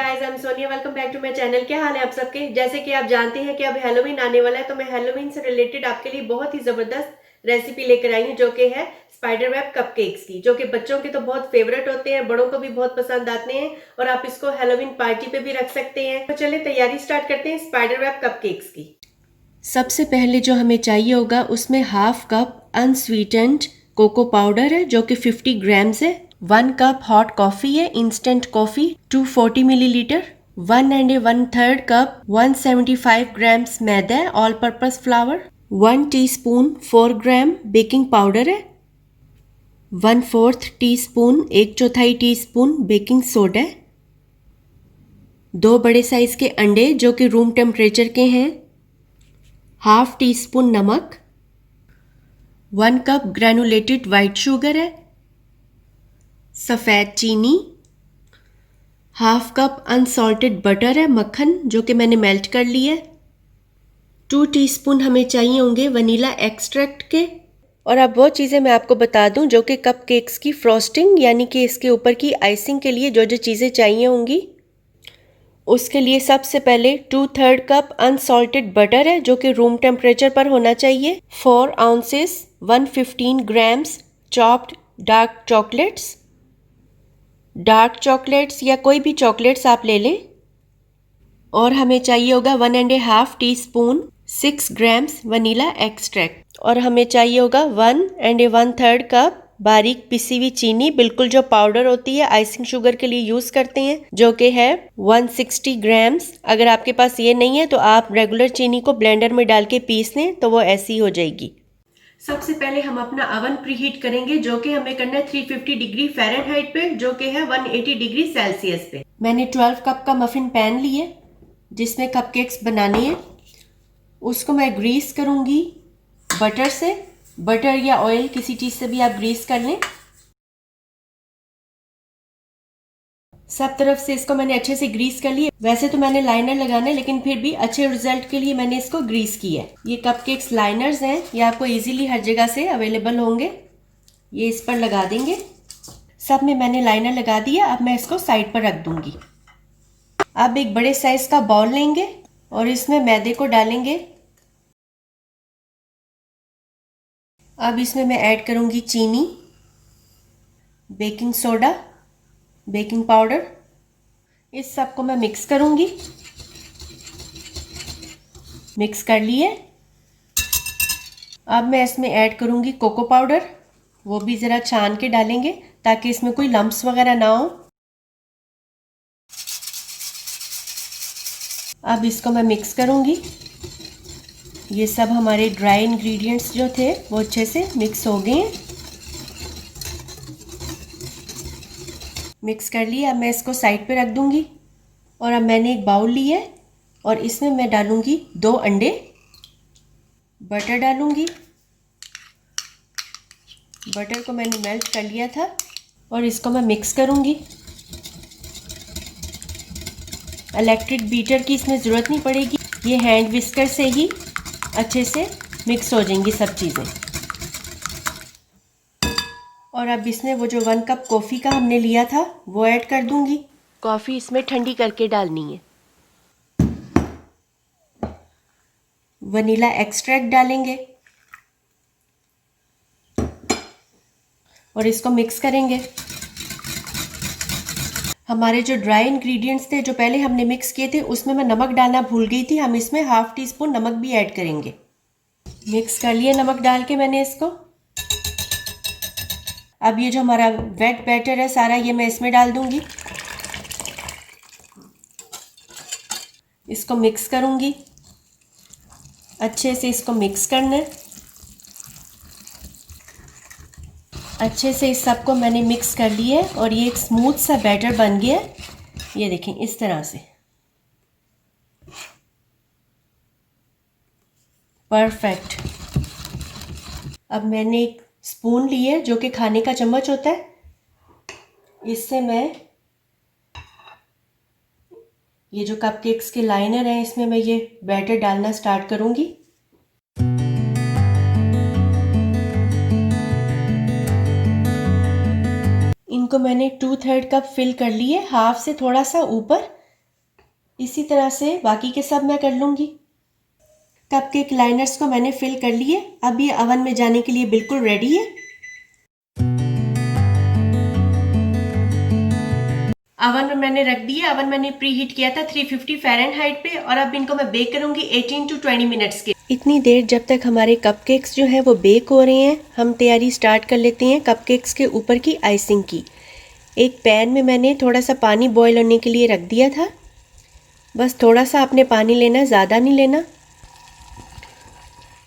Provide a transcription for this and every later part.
Guys, I am Sonia. Welcome back to my channel. क्या हाल है आप सबके? जैसे कि आप जानते हैं कि अब हैलोवीन आने वाला है, तो मैं हैलोवीन से रिलेटेड आपके लिए बहुत ही जबरदस्त रेसिपी लेकर आई हूँ, जो कि है स्पाइडर वेब कपकेक्स की, जो कि बच्चों के तो बहुत फेवरेट होते हैं, बड़ों को भी बहुत पसंद आते हैं और आप इसको हैलोवीन पार्टी पे भी रख सकते हैं। तो चलिए तैयारी स्टार्ट करते हैं स्पाइडर वेब कपकेक्स की। सबसे पहले जो हमें चाहिए होगा, उसमें half cup unsweetened cocoa powder है, जो कि 50 ग्राम्स है। 1 कप हॉट कॉफ़ी है, instant coffee 240 millilitre. 1 1/3 cup 175 grams मैदा है, all purpose flour. 1 teaspoon 4 gram baking powder है। 1/4 टीस्पून 1/4 टीस्पून बेकिंग सोडा है। 2 बड़े साइज के अंडे, जो कि रूम टेम्परेचर के हैं। हाफ टी स्पून नमक। 1 कप ग्रेनुलेटेड वाइट शुगर है। सफ़ेद चीनी। हाफ कप अनसॉल्टेड बटर है, मक्खन, जो कि मैंने मेल्ट कर लिया है। 2 टीस्पून हमें चाहिए होंगे वनीला एक्सट्रैक्ट के। और अब वो चीज़ें मैं आपको बता दूं, जो कि कप केक्स की फ्रॉस्टिंग यानी कि इसके ऊपर की आइसिंग के लिए जो जो चीज़ें चाहिए होंगी। उसके लिए सबसे पहले 2/3 कप अनसॉल्टेड बटर है, जो कि रूम टेम्परेचर पर होना चाहिए। 4 ounces 115 grams chopped dark chocolates. Dark chocolates या कोई भी चॉकलेट्स आप ले लें। और हमें चाहिए होगा 1.5 टीस्पून 6 ग्राम्स वनीला एक्सट्रैक्ट। और हमें चाहिए होगा 1 1/3 कप बारीक पिसी हुई चीनी, बिल्कुल जो पाउडर होती है आइसिंग शुगर के लिए यूज करते हैं, जो कि है 160 ग्राम्स। अगर आपके पास ये नहीं है तो आप रेगुलर चीनी को ब्लेंडर में डाल के पीस लें, तो वो ऐसी हो जाएगी। सबसे पहले हम अपना अवन प्रीहीट करेंगे, जो कि हमें करना है 350 डिग्री फ़ारेनहाइट पे, जो कि है 180 डिग्री सेल्सियस पे। मैंने 12 कप का मफिन पैन लिए, जिसमें कपकेक्स बनाने हैं। उसको मैं ग्रीस करूंगी बटर से। बटर या ऑयल, किसी चीज़ से भी आप ग्रीस कर लें। सब तरफ से इसको मैंने अच्छे से ग्रीस कर लिया। वैसे तो मैंने लाइनर लगाना है, लेकिन फिर भी अच्छे रिजल्ट के लिए मैंने इसको ग्रीस किया है। ये कपकेक्स लाइनर्स हैं, ये आपको इजीली हर जगह से अवेलेबल होंगे। ये इस पर लगा देंगे। सब में मैंने लाइनर लगा दिया। अब मैं इसको साइड पर रख दूंगी। अब एक बड़े साइज का बाउल लेंगे और इसमें मैदे को डालेंगे। अब इसमें मैं ऐड करूंगी चीनी, बेकिंग सोडा, बेकिंग पाउडर। इस सब को मैं मिक्स करूंगी। मिक्स कर लिए। अब मैं इसमें ऐड करूंगी कोको पाउडर। वो भी ज़रा छान के डालेंगे, ताकि इसमें कोई लम्प्स वगैरह ना हो। अब इसको मैं मिक्स करूंगी। ये सब हमारे ड्राई इंग्रेडिएंट्स जो थे वो अच्छे से मिक्स हो गए हैं। मिक्स कर लिया। अब मैं इसको साइड पे रख दूंगी। और अब मैंने एक बाउल लिया है और इसमें मैं डालूंगी 2 अंडे। बटर डालूंगी। बटर को मैंने मेल्ट कर लिया था और इसको मैं मिक्स करूंगी। इलेक्ट्रिक बीटर की इसमें ज़रूरत नहीं पड़ेगी, ये हैंड विस्कर से ही अच्छे से मिक्स हो जाएंगी सब चीज़ें। और अब इसमें वो जो 1 कप कॉफ़ी का हमने लिया था वो ऐड कर दूंगी। कॉफ़ी इसमें ठंडी करके डालनी है। वनीला एक्सट्रैक्ट डालेंगे और इसको मिक्स करेंगे। हमारे जो ड्राई इंग्रेडिएंट्स थे जो पहले हमने मिक्स किए थे, उसमें मैं नमक डालना भूल गई थी। हम इसमें हाफ टी स्पून नमक भी ऐड करेंगे। मिक्स कर लिए नमक डाल के मैंने इसको। अब ये जो हमारा वेट बैटर है सारा, ये मैं इसमें डाल दूंगी। इसको मिक्स करूंगी। अच्छे से इसको मिक्स करना है। अच्छे से इस सबको मैंने मिक्स कर लिया है और ये एक स्मूथ सा बैटर बन गया है। ये देखें इस तरह से, परफेक्ट। अब मैंने एक स्पून लिया है, जो कि खाने का चम्मच होता है। इससे मैं ये जो कपकेक्स के लाइनर हैं, इसमें मैं ये बैटर डालना स्टार्ट करूंगी। इनको मैंने 2/3 कप फिल कर लिए, हाफ से थोड़ा सा ऊपर, इसी तरह से बाकी के सब मैं कर लूँगी। कपकेक लाइनर्स को मैंने फिल कर लिए। अब ये ओवन में जाने के लिए बिल्कुल रेडी है। ओवन में मैंने रख दिया। ओवन मैंने प्री हीट किया था 350 फ़ारेनहाइट पे और अब इनको मैं बेक करूंगी 18 to 20 मिनट्स के। इतनी देर जब तक हमारे कपकेक्स जो हैं वो बेक हो रहे हैं, हम तैयारी स्टार्ट कर लेते हैं कपकेक्स के ऊपर की आइसिंग की। एक पैन में मैंने थोड़ा सा पानी बॉयल होने के लिए रख दिया था। बस थोड़ा सा आपने पानी लेना, ज़्यादा नहीं लेना।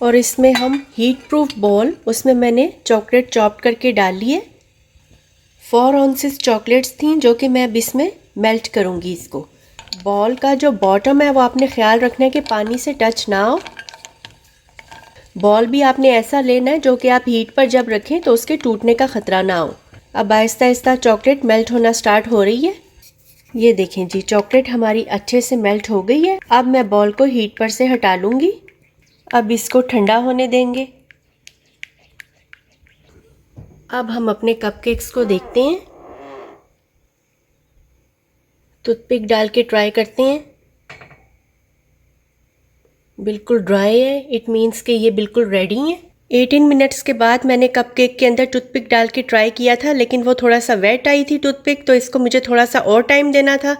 और इसमें हम हीट प्रूफ बॉल, उसमें मैंने चॉकलेट चॉप करके डाल लिए। 4 ऑन्सेस चॉकलेट्स थी जो कि मैं अब इसमें मेल्ट करूँगी इसको। बॉल का जो बॉटम है वो आपने ख्याल रखना है कि पानी से टच ना हो। बॉल भी आपने ऐसा लेना है जो कि आप हीट पर जब रखें तो उसके टूटने का ख़तरा ना हो। अब आहिस्ता आहिस्ता चॉकलेट मेल्ट होना स्टार्ट हो रही है। ये देखें जी, चॉकलेट हमारी अच्छे से मेल्ट हो गई है। अब मैं बॉल को हीट पर से हटा लूँगी। अब इसको ठंडा होने देंगे। अब हम अपने कपकेक्स को देखते हैं। टूथपिक डाल के ट्राई करते हैं। बिल्कुल ड्राई है, इट मीन्स कि ये बिल्कुल रेडी है। 18 मिनट्स के बाद मैंने कपकेक के अंदर टूथपिक डाल के ट्राई किया था, लेकिन वो थोड़ा सा वेट आई थी टूथपिक, तो इसको मुझे थोड़ा सा और टाइम देना था।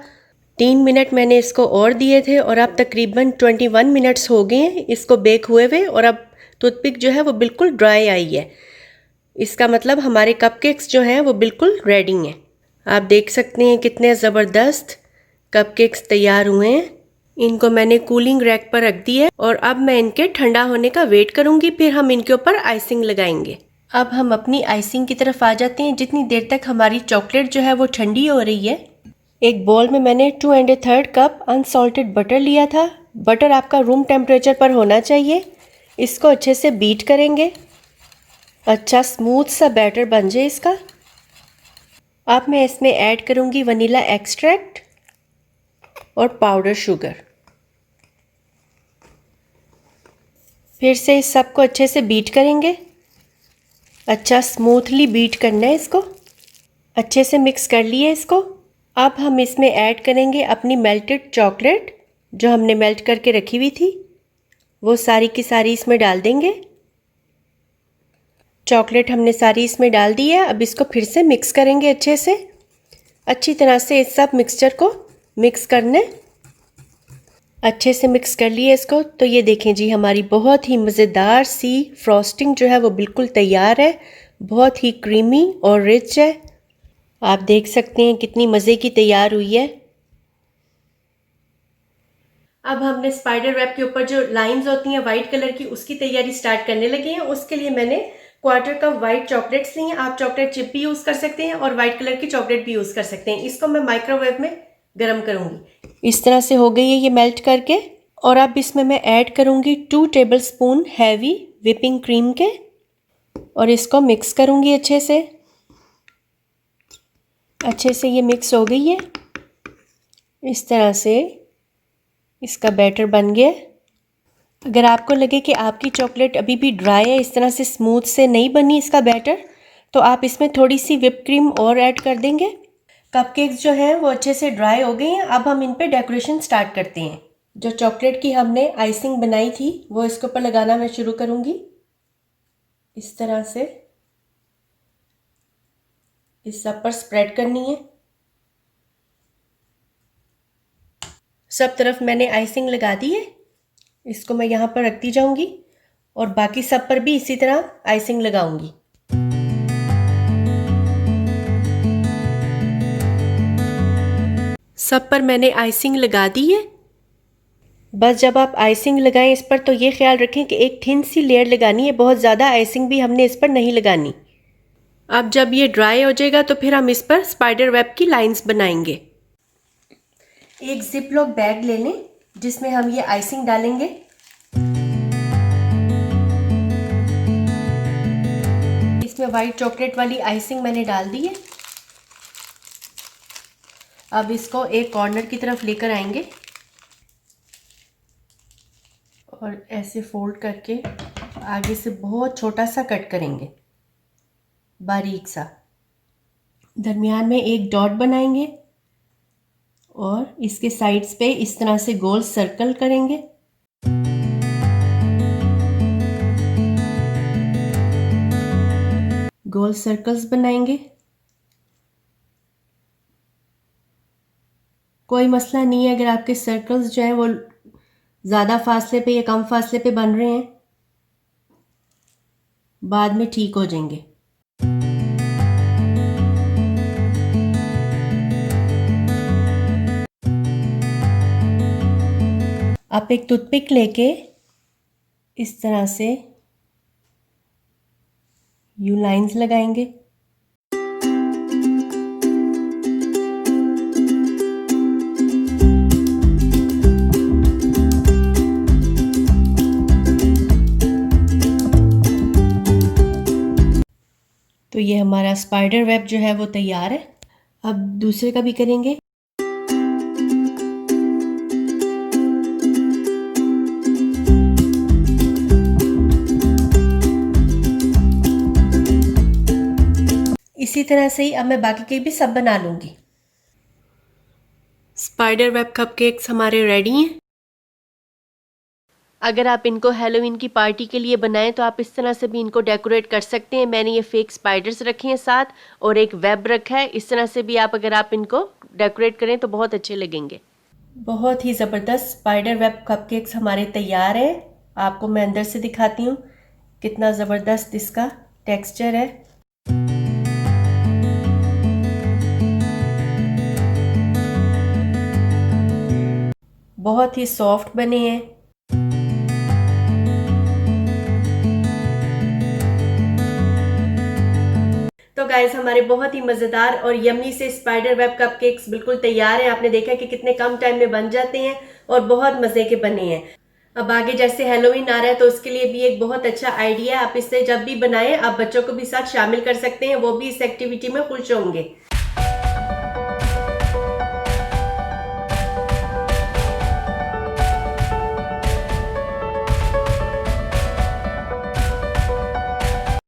3 मिनट मैंने इसको और दिए थे और अब तकरीबन 21 मिनट्स हो गए हैं इसको बेक हुए हुए और अब टूथपिक जो है वो बिल्कुल ड्राई आई है। इसका मतलब हमारे कपकेक्स जो हैं वो बिल्कुल रेडी हैं। आप देख सकते हैं कितने ज़बरदस्त कपकेक्स तैयार हुए हैं। इनको मैंने कूलिंग रैक पर रख दिया है और अब मैं इनके ठंडा होने का वेट करूंगी, फिर हम इनके ऊपर आइसिंग लगाएंगे। अब हम अपनी आइसिंग की तरफ आ जाते हैं। जितनी देर तक हमारी चॉकलेट जो है वो ठंडी हो रही है, एक बोल में मैंने 2 1/3 कप अनसॉल्टेड बटर लिया था। बटर आपका रूम टेम्परेचर पर होना चाहिए। इसको अच्छे से बीट करेंगे, अच्छा स्मूथ सा बैटर बन जाए इसका। अब मैं इसमें ऐड करूंगी वनीला एक्सट्रैक्ट और पाउडर शुगर। फिर से इस सब को अच्छे से बीट करेंगे। अच्छा स्मूथली बीट करना है इसको। अच्छे से मिक्स कर लिए इसको। अब हम इसमें ऐड करेंगे अपनी मेल्टेड चॉकलेट जो हमने मेल्ट करके रखी हुई थी, वो सारी की सारी इसमें डाल देंगे। चॉकलेट हमने सारी इसमें डाल दी है। अब इसको फिर से मिक्स करेंगे अच्छे से। अच्छी तरह से इस सब मिक्सचर को मिक्स करने। अच्छे से मिक्स कर लिए इसको। तो ये देखें जी, हमारी बहुत ही मज़ेदार सी फ्रॉस्टिंग जो है वो बिल्कुल तैयार है। बहुत ही क्रीमी और रिच है। आप देख सकते हैं कितनी मज़े की तैयार हुई है। अब हमने स्पाइडर वेब के ऊपर जो लाइंस होती हैं वाइट कलर की, उसकी तैयारी स्टार्ट करने लगे हैं। उसके लिए मैंने 1/4 कप वाइट चॉकलेट्स ली हैं। आप चॉकलेट चिप भी यूज़ कर सकते हैं और वाइट कलर की चॉकलेट भी यूज़ कर सकते हैं। इसको मैं माइक्रोवेव में गर्म करूँगी। इस तरह से हो गई है ये मेल्ट करके। और अब इसमें मैं ऐड करूँगी 2 टेबलस्पून हैवी व्हिपिंग क्रीम के और इसको मिक्स करूँगी अच्छे से। अच्छे से ये मिक्स हो गई है। इस तरह से इसका बैटर बन गया। अगर आपको लगे कि आपकी चॉकलेट अभी भी ड्राई है, इस तरह से स्मूथ से नहीं बनी इसका बैटर, तो आप इसमें थोड़ी सी व्हिप क्रीम और ऐड कर देंगे। कपकेक्स जो हैं वो अच्छे से ड्राई हो गए हैं। अब हम इन पे डेकोरेशन स्टार्ट करते हैं। जो चॉकलेट की हमने आइसिंग बनाई थी वो इसके ऊपर लगाना मैं शुरू करूँगी। इस तरह से इस सब पर स्प्रेड करनी है। सब तरफ मैंने आइसिंग लगा दी है। इसको मैं यहाँ पर रखती जाऊँगी और बाकी सब पर भी इसी तरह आइसिंग लगाऊंगी। सब पर मैंने आइसिंग लगा दी है। बस जब आप आइसिंग लगाएं इस पर तो ये ख्याल रखें कि एक थिन सी लेयर लगानी है, बहुत ज़्यादा आइसिंग भी हमने इस पर नहीं लगानी। अब जब ये ड्राई हो जाएगा तो फिर हम इस पर स्पाइडर वेब की लाइंस बनाएंगे। एक जिप लॉक बैग ले लें जिसमें हम ये आइसिंग डालेंगे। इसमें वाइट चॉकलेट वाली आइसिंग मैंने डाल दी है। अब इसको एक कॉर्नर की तरफ लेकर आएंगे और ऐसे फोल्ड करके आगे से बहुत छोटा सा कट करेंगे, बारीक सा। दरमियान में एक डॉट बनाएंगे और इसके साइड्स पे इस तरह से गोल सर्कल करेंगे। गोल सर्कल्स बनाएंगे। कोई मसला नहीं है अगर आपके सर्कल्स जो हैं वो ज़्यादा फासले पे या कम फासले पे बन रहे हैं, बाद में ठीक हो जाएंगे। आप एक टूथपिक लेके इस तरह से यू लाइंस लगाएंगे। तो ये हमारा स्पाइडर वेब जो है वो तैयार है। अब दूसरे का भी करेंगे। इसी तरह से ही अब मैं बाकी के भी सब बना लूंगी। स्पाइडर वेब कपकेक्स हमारे रेडी हैं। अगर आप इनको हैलोवीन की पार्टी के लिए बनाएं तो आप इस तरह से भी इनको डेकोरेट कर सकते हैं। मैंने ये फेक स्पाइडर्स रखे हैं साथ और एक वेब रखा है। इस तरह से भी आप अगर आप इनको डेकोरेट करें तो बहुत अच्छे लगेंगे। बहुत ही ज़बरदस्त स्पाइडर वेब कपकेक्स हमारे तैयार हैं। आपको मैं अंदर से दिखाती हूँ कितना ज़बरदस्त इसका टेक्सचर है। बहुत ही सॉफ्ट बने हैं। तो गाइस हमारे बहुत ही मज़ेदार और यम्मी से स्पाइडर वेब कपकेक्स बिल्कुल तैयार हैं। आपने देखा कि कितने कम टाइम में बन जाते हैं और बहुत मज़े के बने हैं। अब आगे जैसे हैलोवीन आ रहा है तो उसके लिए भी एक बहुत अच्छा आइडिया। आप इससे जब भी बनाएं आप बच्चों को भी साथ शामिल कर सकते हैं, वो भी इस एक्टिविटी में खुश होंगे।